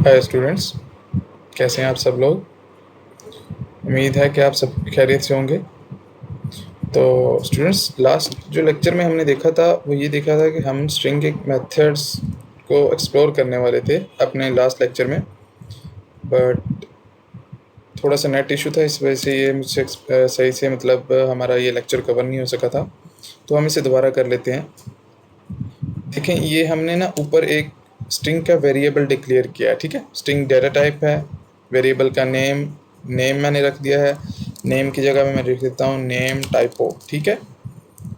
Hi students, कैसे हैं आप सब लोग। उम्मीद है कि आप सब खैरियत से होंगे। तो स्टूडेंट्स, लास्ट जो लेक्चर में हमने देखा था वो ये देखा था कि हम स्ट्रिंग के मेथड्स को एक्सप्लोर करने वाले थे अपने लास्ट लेक्चर में, बट थोड़ा सा नेट इशू था, इस वजह से ये मुझसे सही से हमारा ये लेक्चर कवर नहीं हो सका था। तो हम इसे दोबारा कर लेते हैं। देखें, ये हमने ना ऊपर एक स्ट्रिंग का वेरिएबल डिक्लेयर किया है, ठीक है। स्ट्रिंग डेटा टाइप है, वेरिएबल का नेम मैंने रख दिया है। नेम की जगह में मैं लिख देता हूँ नेम टाइपो, ठीक है।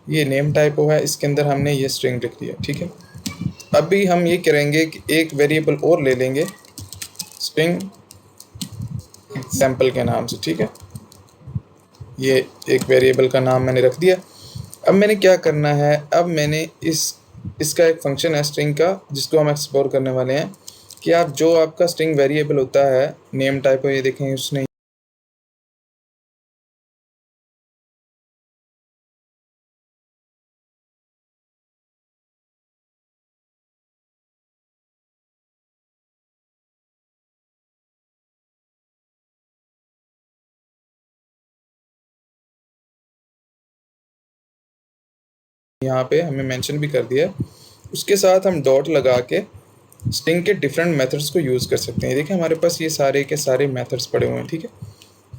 ये नेम टाइपो है, इसके अंदर हमने ये स्ट्रिंग लिख दिया, ठीक है। अभी हम ये करेंगे कि एक वेरिएबल और ले लेंगे स्ट्रिंग एग्जाम्पल के नाम से, ठीक है। ये एक वेरिएबल का नाम मैंने रख दिया। अब मैंने क्या करना है, अब मैंने इसका एक फंक्शन है स्ट्रिंग का जिसको हम एक्सप्लोर करने वाले हैं कि आप जो आपका स्ट्रिंग वेरिएबल होता है नेम टाइप, ये देखें उसने यहाँ पे हमें मेंशन भी कर दिया है। उसके साथ हम डॉट लगा के स्ट्रिंग के डिफरेंट मेथड्स को यूज़ कर सकते हैं। देखिए हमारे पास ये सारे के सारे मेथड्स पड़े हुए हैं, ठीक है।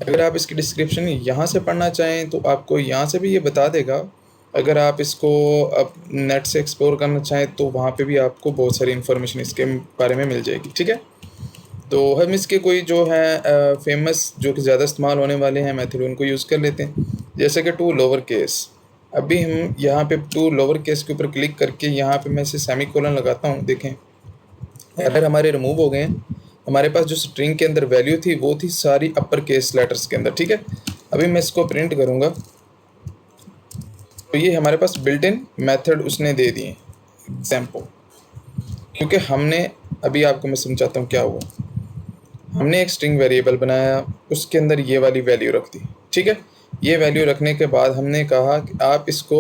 अगर आप इसकी डिस्क्रिप्शन यहाँ से पढ़ना चाहें तो आपको यहाँ से भी ये बता देगा। अगर आप इसको अब नेट से एक्सप्लोर करना चाहें तो वहाँ पे भी आपको बहुत सारी इन्फॉर्मेशन इसके बारे में मिल जाएगी, ठीक है। तो हम इसके कोई जो है फेमस जो कि ज़्यादा इस्तेमाल होने वाले हैं मेथड उनको यूज़ कर लेते हैं, जैसे कि टू लोअर केस। अभी हम यहाँ पे टू लोअर केस के ऊपर क्लिक करके यहाँ पे मैं इसे सेमी कोलन लगाता हूँ। देखें एरर हमारे रिमूव हो गए हैं। हमारे पास जो स्ट्रिंग के अंदर वैल्यू थी वो थी सारी अपर केस लेटर्स के अंदर, ठीक है। अभी मैं इसको प्रिंट करूँगा तो ये हमारे पास बिल्ट इन मेथड उसने दे दिए एग्जाम्पल, क्योंकि हमने अभी आपको मैं समझाता हूँ क्या हुआ। हमने एक स्ट्रिंग वेरिएबल बनाया, उसके अंदर ये वाली वैल्यू रख दी, ठीक है। ये वैल्यू रखने के बाद हमने कहा कि आप इसको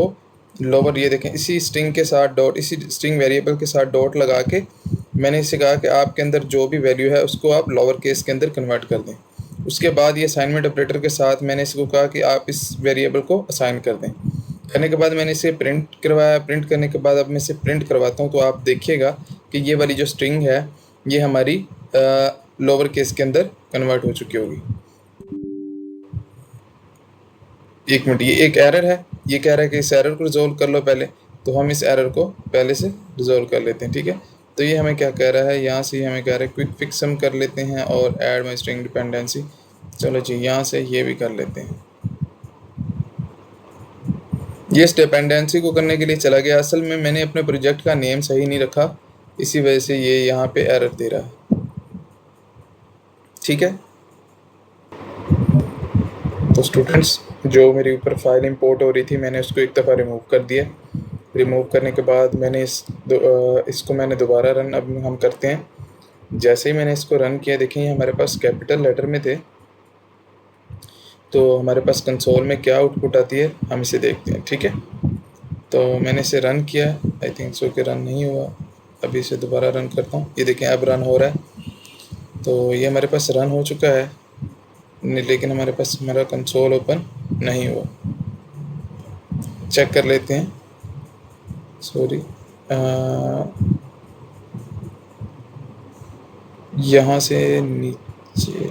लोअर, ये देखें इसी स्ट्रिंग के साथ डॉट, इसी स्ट्रिंग वेरिएबल के साथ डॉट लगा के मैंने इसे कहा कि आपके अंदर जो भी वैल्यू है उसको आप लोअर केस के अंदर कन्वर्ट कर दें। उसके बाद ये असाइनमेंट ऑपरेटर के साथ मैंने इसको कहा कि आप इस वेरिएबल को असाइन कर दें। करने के बाद मैंने इसे प्रिंट करवाया। प्रिंट करने के बाद अब मैं इसे प्रिंट करवाता हूँ तो आप देखिएगा कि ये वाली जो स्ट्रिंग है ये हमारी लोअर केस के अंदर कन्वर्ट हो चुकी होगी। एक मिनट, ये एक एरर है, ये कह रहा है कि इस एरर को रिजोल्व कर लो पहले, तो हम इस एरर को पहले से रिजोल्व कर लेते हैं, ठीक है। तो ये हमें क्या कह रहा है, यहाँ से हमें कह रहा है क्विक फिक्स हम कर लेते हैं और ऐड माई स्ट्रिंग डिपेंडेंसी। चलो जी, यहाँ से ये भी कर लेते हैं। ये इस डिपेंडेंसी को करने के लिए चला गया। असल में मैंने अपने प्रोजेक्ट का नेम सही नहीं रखा, इसी वजह से ये यहाँ पे एरर दे रहा है, ठीक है। तो स्टूडेंट्स, जो मेरे ऊपर फाइल इंपोर्ट हो रही थी मैंने उसको एक दफ़ा रिमूव कर दिया। रिमूव करने के बाद मैंने इसको मैंने दोबारा रन अब हम करते हैं। जैसे ही मैंने इसको रन किया, देखें हमारे पास कैपिटल लेटर में थे, तो हमारे पास कंसोल में क्या आउटपुट आती है हम इसे देखते हैं, ठीक है। तो मैंने इसे रन किया, आई थिंक सो कि रन नहीं हुआ। अभी इसे दोबारा रन करता हूँ, ये देखें अब रन हो रहा है। तो ये हमारे पास रन हो चुका है, लेकिन हमारे पास हमारा कंसोल ओपन नहीं हुआ। चेक कर लेते हैं, सॉरी, यहाँ से नीचे,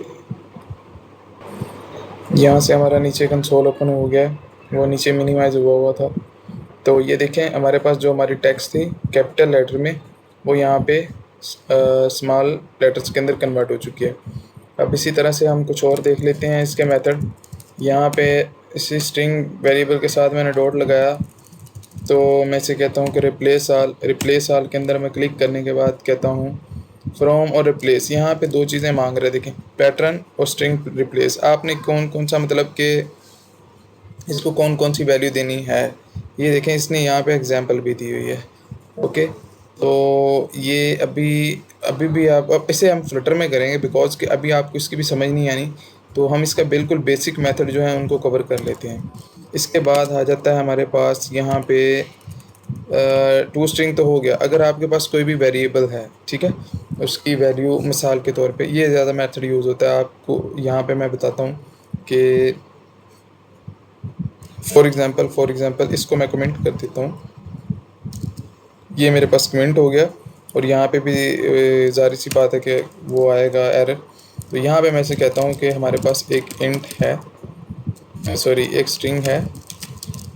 यहाँ से हमारा नीचे कंसोल ओपन हो गया है, वो नीचे मिनिमाइज हुआ था। तो ये देखें हमारे पास जो हमारी टेक्स्ट थी कैपिटल लेटर में वो यहाँ पे स्मॉल लेटर्स के अंदर कन्वर्ट हो चुकी है। अब इसी तरह से हम कुछ और देख लेते हैं इसके मेथड। यहाँ पे इसी स्ट्रिंग वेरिएबल के साथ मैंने डॉट लगाया, तो मैं इसे कहता हूँ कि रिप्लेस आल के अंदर मैं क्लिक करने के बाद कहता हूँ फ्रॉम और रिप्लेस। यहाँ पे दो चीज़ें मांग रहे, देखें पैटर्न और स्ट्रिंग रिप्लेस। आपने कौन कौन सा कि इसको कौन कौन सी वैल्यू देनी है, ये देखें इसने यहाँ पे एग्जांपल भी दी हुई है, ओके। तो ये अभी भी आप, अब इसे हम फ्लटर में करेंगे बिकॉज कि अभी आपको इसकी भी समझ नहीं आनी, तो हम इसका बिल्कुल बेसिक मेथड जो है उनको कवर कर लेते हैं। इसके बाद आ जाता है हमारे पास यहाँ पे टू स्ट्रिंग तो हो गया। अगर आपके पास कोई भी वेरिएबल है, ठीक है, उसकी वैल्यू मिसाल के तौर पे ये ज़्यादा मेथड यूज़ होता है आपको यहाँ पे मैं बताता हूँ कि फॉर एग्ज़ाम्पल इसको मैं कमेंट कर देता हूँ। ये मेरे पास कमेंट हो गया और यहाँ पे भी ज़ाहिर सी बात है कि वो आएगा एरर। तो यहाँ पे मैं से कहता हूँ कि हमारे पास एक इंट है, सॉरी एक स्ट्रिंग है।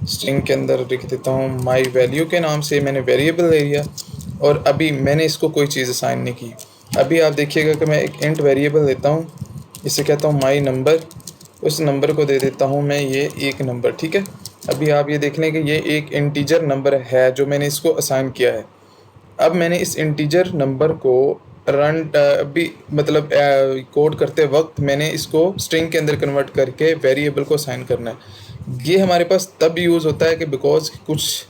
स्ट्रिंग के अंदर लिख देता हूँ माई वैल्यू के नाम से मैंने वेरिएबल ले लिया और अभी मैंने इसको कोई चीज़ असाइन नहीं की। अभी आप देखिएगा कि मैं एक इंट वेरिएबल लेता हूँ, इसे कहता हूँ माई नंबर, उस नंबर को दे देता हूँ मैं ये एक नंबर, ठीक है। अभी आप ये देख लें कि ये एक इंटीजर नंबर है जो मैंने इसको असाइन किया है। अब मैंने इस इंटीजर नंबर को रन अभी मतलब कोड करते वक्त मैंने इसको स्ट्रिंग के अंदर कन्वर्ट करके वेरिएबल को असाइन करना है। ये हमारे पास तब यूज़ होता है कि बिकॉज कुछ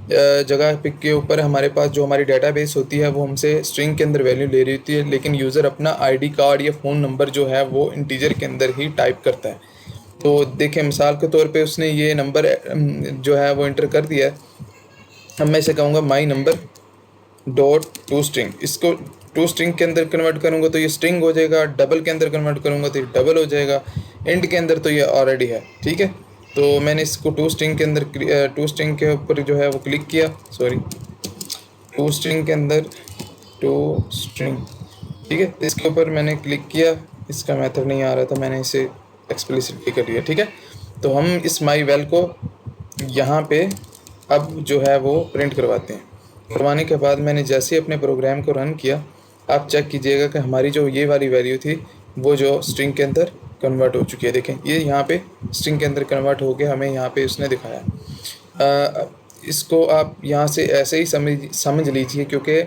जगह पिक के ऊपर हमारे पास जो हमारी डेटाबेस होती है वो हमसे स्ट्रिंग के अंदर वैल्यू ले रही होती है, लेकिन यूज़र अपना आईडी कार्ड या फ़ोन नंबर जो है वो इंटीजर के अंदर ही टाइप करता है। तो देखें मिसाल के तौर पे उसने ये नंबर जो है वो इंटर कर दिया है। अब मैं इसे कहूँगा my number dot to string, इसको टू स्ट्रिंग के अंदर कन्वर्ट करूँगा तो ये स्ट्रिंग हो जाएगा, डबल के अंदर कन्वर्ट करूँगा तो ये डबल हो जाएगा, इंट के अंदर तो ये ऑलरेडी है, ठीक है। तो मैंने इसको टू स्ट्रिंग के अंदर टू स्ट्रिंग के ऊपर जो है वो क्लिक किया, सॉरी टू स्ट्रिंग के अंदर टू स्ट्रिंग, ठीक है। तो इसके ऊपर मैंने क्लिक किया, इसका मेथड नहीं आ रहा था, मैंने इसे एक्सप्लिसिटली कर लिया, ठीक है। तो हम इस माई वेल को यहाँ पे अब जो है वो प्रिंट करवाते हैं। करवाने के बाद मैंने जैसे ही अपने प्रोग्राम को रन किया, आप चेक कीजिएगा कि हमारी जो ये वाली वैल्यू थी वो जो स्ट्रिंग के अंदर कन्वर्ट हो चुकी है। देखें ये यहाँ पे स्ट्रिंग के अंदर कन्वर्ट हो गया, हमें यहाँ पे उसने दिखाया। इसको आप यहाँ से ऐसे ही समझ लीजिए क्योंकि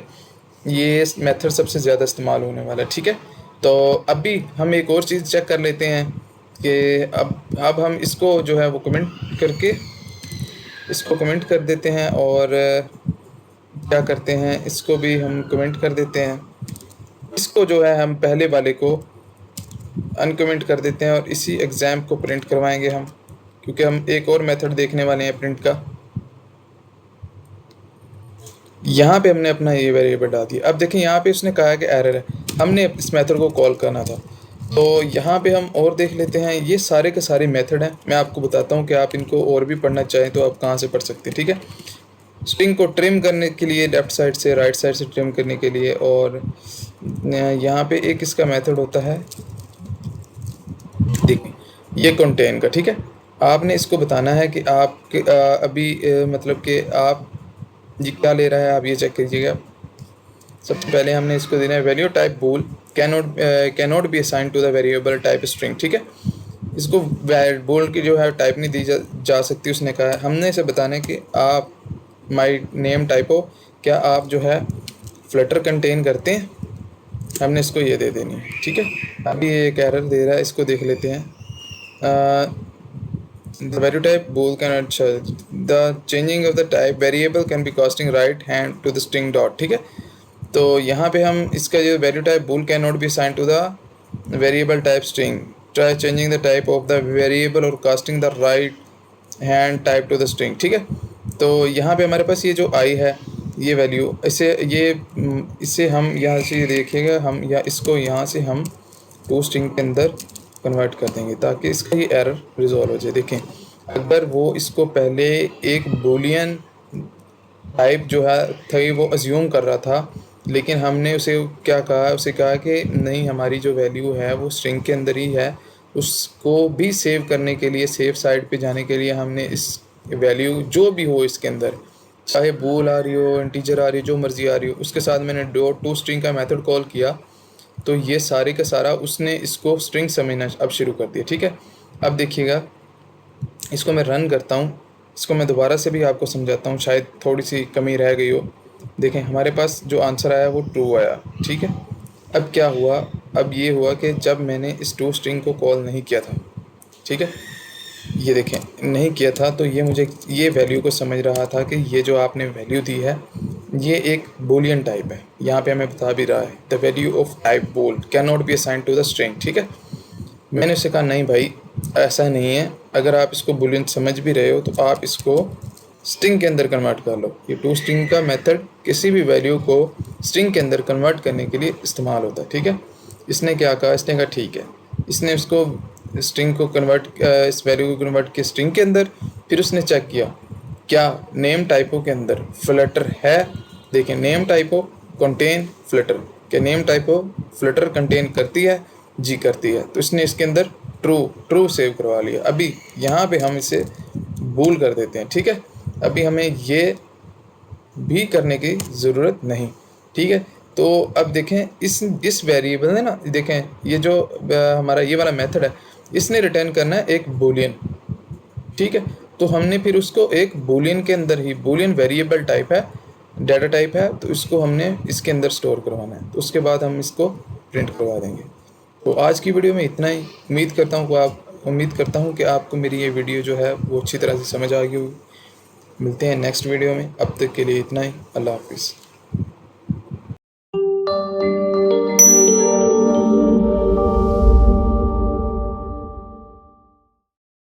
ये मेथड सबसे ज़्यादा इस्तेमाल होने वाला है, ठीक है। तो अभी हम एक और चीज़ चेक कर लेते हैं कि अब हम इसको जो है वो कमेंट करके इसको कमेंट कर देते हैं और क्या करते हैं इसको भी हम कमेंट कर देते हैं। इसको जो है हम पहले वाले को अनकमेंट कर देते हैं और इसी एग्ज़ाम को प्रिंट करवाएंगे हम, क्योंकि हम एक और मेथड देखने वाले हैं प्रिंट का। यहाँ पे हमने अपना ये वेरिएबल डाल दिया। अब देखें यहाँ पे उसने कहा कि एरर है, हमने इस मेथड को कॉल करना था। तो यहाँ पे हम और देख लेते हैं, ये सारे के सारे मेथड हैं। मैं आपको बताता हूँ कि आप इनको और भी पढ़ना चाहें तो आप कहाँ से पढ़ सकते हैं, ठीक है। स्ट्रिंग को ट्रिम करने के लिए लेफ़्ट साइड से राइट साइड से ट्रिम करने के लिए, और यहाँ पे एक इसका मेथड होता है, देखिए ये कंटेन का, ठीक है। आपने इसको बताना है कि आप अभी मतलब कि आप ये क्या ले रहा है, आप ये चेक कीजिएगा। सबसे पहले हमने इसको देना है value type bool cannot be assign to the variable type string, ठीक है। इसको बूल की जो है टाइप नहीं दी जा सकती, उसने कहा है। हमने इसे बताना है कि आप माई नेम टाइपो, क्या आप जो है फ्लटर कंटेन करते हैं, हमने इसको ये दे देनी है, ठीक है। अभी ये एक एरर दे रहा है, इसको देख लेते हैं। The value type bool cannot the changing of the type variable can be casting right hand to the string dot, ठीक है। तो यहाँ पे हम इसका जो value type bool cannot be assigned to the variable type string, try changing the type of the variable or casting the right hand type to the string, ठीक है। तो यहाँ पे हमारे पास ये जो आई है ये वैल्यू, इसे हम यहाँ से देखिएगा, हम या इसको यहाँ से हम टू स्ट्रिंग के अंदर कन्वर्ट कर देंगे ताकि इसका ये एरर रिजॉल्व हो जाए। देखें अगर वो इसको पहले एक बूलियन टाइप जो है थी वो अज्यूम कर रहा था, लेकिन हमने उसे क्या कहा, उसे कहा कि नहीं हमारी जो वैल्यू है वो स्ट्रिंग के अंदर ही है, उसको भी सेव करने के लिए सेफ साइड पे जाने के लिए हमने इस वैल्यू जो भी हो इसके अंदर, चाहे बूल आ रही हो, इंटीजर आ रही हो, जो मर्जी आ रही हो, उसके साथ मैंने डॉट टू स्ट्रिंग का मेथड कॉल किया तो ये सारे का सारा उसने इसको स्ट्रिंग समझना अब शुरू कर दिया, ठीक है। अब देखिएगा इसको मैं रन करता हूँ, इसको मैं दोबारा से भी आपको समझाता हूँ, शायद थोड़ी सी कमी रह गई हो। देखें हमारे पास जो आंसर आया वो ट्रू आया, ठीक है। अब क्या हुआ, अब ये हुआ कि जब मैंने इस टू स्ट्रिंग को कॉल नहीं किया था, ठीक है, ये देखें नहीं किया था, तो ये मुझे ये वैल्यू को समझ रहा था कि ये जो आपने वैल्यू दी है ये एक बूलियन टाइप है। यहाँ पे हमें बता भी रहा है the value of type bool can not be assigned to the string, ठीक है। मैंने उससे कहा नहीं भाई ऐसा नहीं है, अगर आप इसको बूलियन समझ भी रहे हो तो आप इसको स्ट्रिंग के अंदर कन्वर्ट कर लो। ये टू स्ट्रिंग का मेथड किसी भी वैल्यू को स्ट्रिंग के अंदर कन्वर्ट करने के लिए इस्तेमाल होता है, ठीक है। इसने क्या कहा, इसने कहा ठीक है, इसने उसको स्ट्रिंग को कन्वर्ट, इस वैल्यू को कन्वर्ट किया स्ट्रिंग के अंदर। फिर उसने चेक किया क्या नेम टाइपो के अंदर फ्लटर है। देखिए नेम टाइपो कंटेन फ्लटर, क्या नेम टाइपो फ्लटर कंटेन करती है, जी करती है। तो इसने इसके अंदर ट्रू ट्रू सेव करवा लिया। अभी यहाँ पे हम इसे बूल कर देते हैं, ठीक है। अभी हमें ये भी करने की ज़रूरत नहीं, ठीक है। तो अब देखें इस वेरिएबल ने ना, देखें ये जो हमारा ये वाला मेथड है, इसने रिटर्न करना है एक बूलियन, ठीक है। तो हमने फिर उसको एक बूलियन के अंदर ही, बूलियन वेरिएबल टाइप है, डाटा टाइप है, तो इसको हमने इसके अंदर स्टोर करवाना है। तो उसके बाद हम इसको प्रिंट करवा देंगे। तो आज की वीडियो में इतना ही। उम्मीद करता हूँ कि आपको मेरी ये वीडियो जो है वो अच्छी तरह से समझ आ गई होगी। मिलते हैं नेक्स्ट वीडियो में, अब तक के लिए इतना ही। अल्लाह हाफिज़।